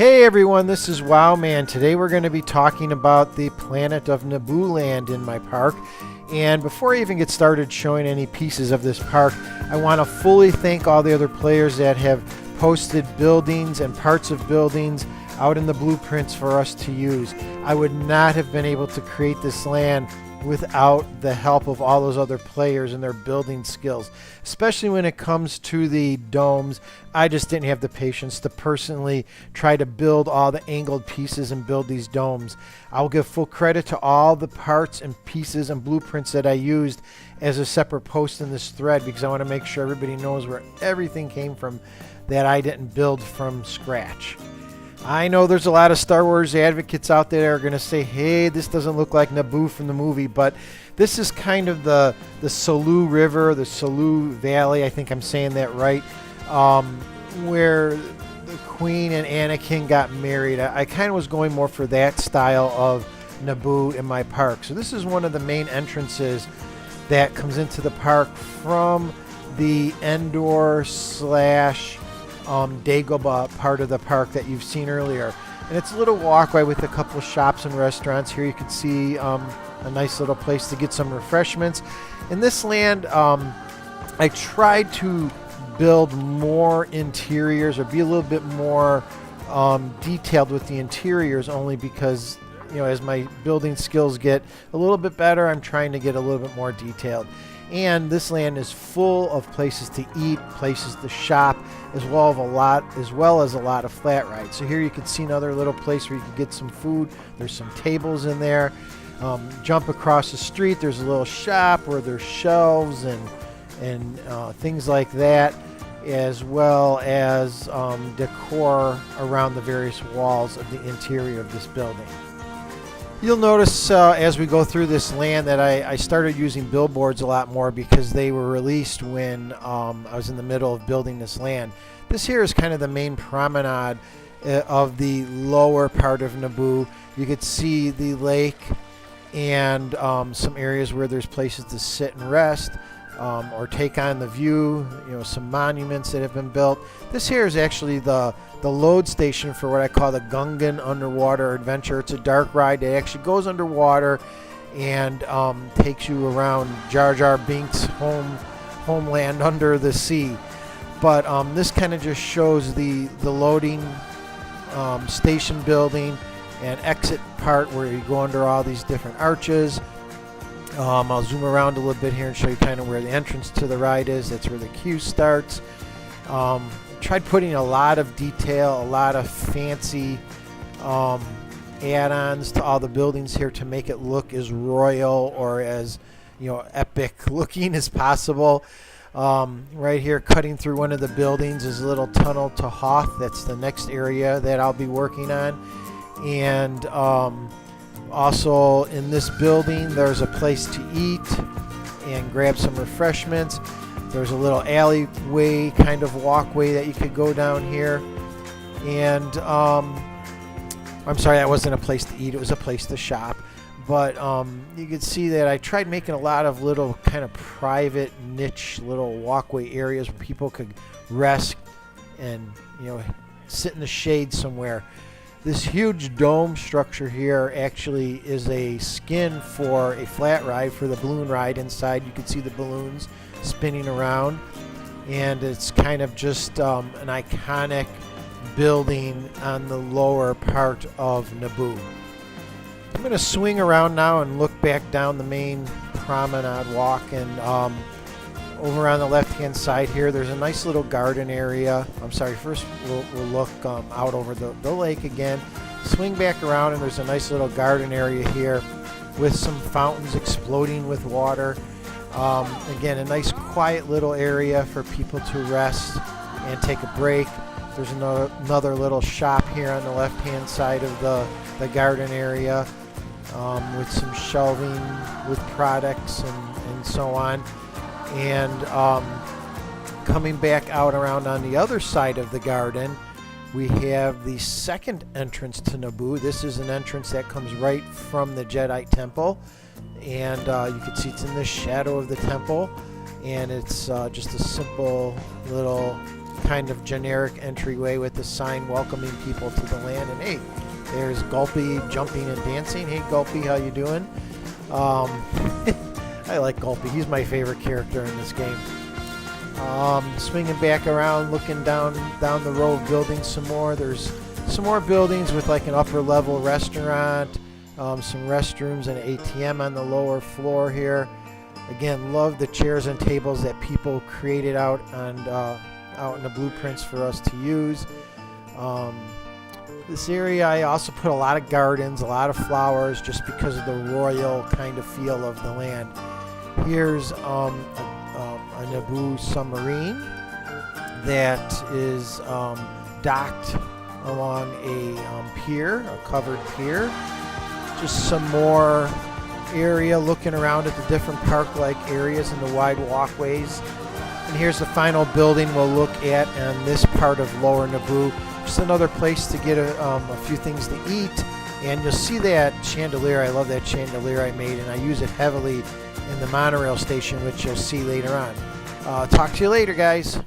Hey everyone, this is Wowman. Today we're going to be talking about the planet of Naboo Land in my park. And before I even get started showing any pieces of this park, I want to fully thank all the other players that have posted buildings and parts of buildings out in the blueprints for us to use. I would not have been able to create this land without the help of all those other players and their building skills, especially when it comes to the domes. I just didn't have the patience to personally try to build all the angled pieces and build these domes. I'll give full credit to all the parts and pieces and blueprints that I used as a separate post in this thread, because I want to make sure everybody knows where everything came from that I didn't build from scratch. I know there's a lot of Star Wars advocates out there that are going to say, hey, this doesn't look like Naboo from the movie, but this is kind of the Salu River, the Salu Valley, I think I'm saying that right, where the Queen and Anakin got married. I kind of was going more for that style of Naboo in my park. So this is one of the main entrances that comes into the park from the Endor / Dagobah part of the park that you've seen earlier. And it's a little walkway with a couple of shops and restaurants. Here you can see a nice little place to get some refreshments. In this land, I tried to build more interiors or be a little bit more detailed with the interiors, only because, you know, as my building skills get a little bit better, I'm trying to get a little bit more detailed. And this land is full of places to eat, places to shop, as well as a lot of flat rides. So here you can see another little place where you can get some food. There's some tables in there. Jump across the street, there's a little shop where there's shelves and things like that, as well as decor around the various walls of the interior of this building. You'll notice as we go through this land that I started using billboards a lot more, because they were released when I was in the middle of building this land. This here is kind of the main promenade of the lower part of Naboo. You could see the lake and some areas where there's places to sit and rest or take on the view, you know, some monuments that have been built. This here is actually the load station for what I call the Gungan Underwater Adventure. It's a dark ride that actually goes underwater and takes you around Jar Jar Binks' homeland under the sea. But this kind of just shows the loading station building and exit part where you go under all these different arches. I'll zoom around a little bit here and show you kind of where the entrance to the ride is. That's where the queue starts. Tried putting a lot of detail, a lot of fancy add-ons to all the buildings here to make it look as royal or as, you know, epic looking as possible. Right here, cutting through one of the buildings, is a little tunnel to Hoth. That's the next area that I'll be working on. And also in this building, there's a place to eat and grab some refreshments. There's a little alleyway, kind of walkway that you could go down here. And I'm sorry, that wasn't a place to eat, it was a place to shop. But you can see that I tried making a lot of little kind of private niche little walkway areas where people could rest and, you know, sit in the shade somewhere. This huge dome structure here actually is a skin for a flat ride, for the balloon ride. Inside you can see the balloons spinning around, and it's kind of just an iconic building on the lower part of Naboo. I'm going to swing around now and look back down the main promenade walk, and over on the left hand side here there's a nice little garden area. I'm sorry, first we'll look out over the lake again, swing back around, and there's a nice little garden area here with some fountains exploding with water. Again, a nice quiet little area for people to rest and take a break. There's another little shop here on the left hand side of the garden area with some shelving with products and so on. And coming back out around on the other side of the garden, we have the second entrance to Naboo. This is an entrance that comes right from the Jedi Temple, and you can see it's in the shadow of the temple, and it's just a simple little kind of generic entryway with the sign welcoming people to the land. And hey, there's Gulpy jumping and dancing. Hey Gulpy, how you doing? I like Gulpy. He's my favorite character in this game. Swinging back around, looking down the row of buildings some more. There's some more buildings with like an upper level restaurant, some restrooms and an ATM on the lower floor here. Again, love the chairs and tables that people created out in the blueprints for us to use. This area, I also put a lot of gardens, a lot of flowers, just because of the royal kind of feel of the land. Here's a Naboo submarine that is docked along a pier, a covered pier. Just some more area looking around at the different park-like areas and the wide walkways. And here's the final building we'll look at in this part of Lower Naboo. Just another place to get a few things to eat. And you'll see that chandelier. I love that chandelier I made, and I use it heavily in the monorail station, which you'll see later on. Talk to you later, guys.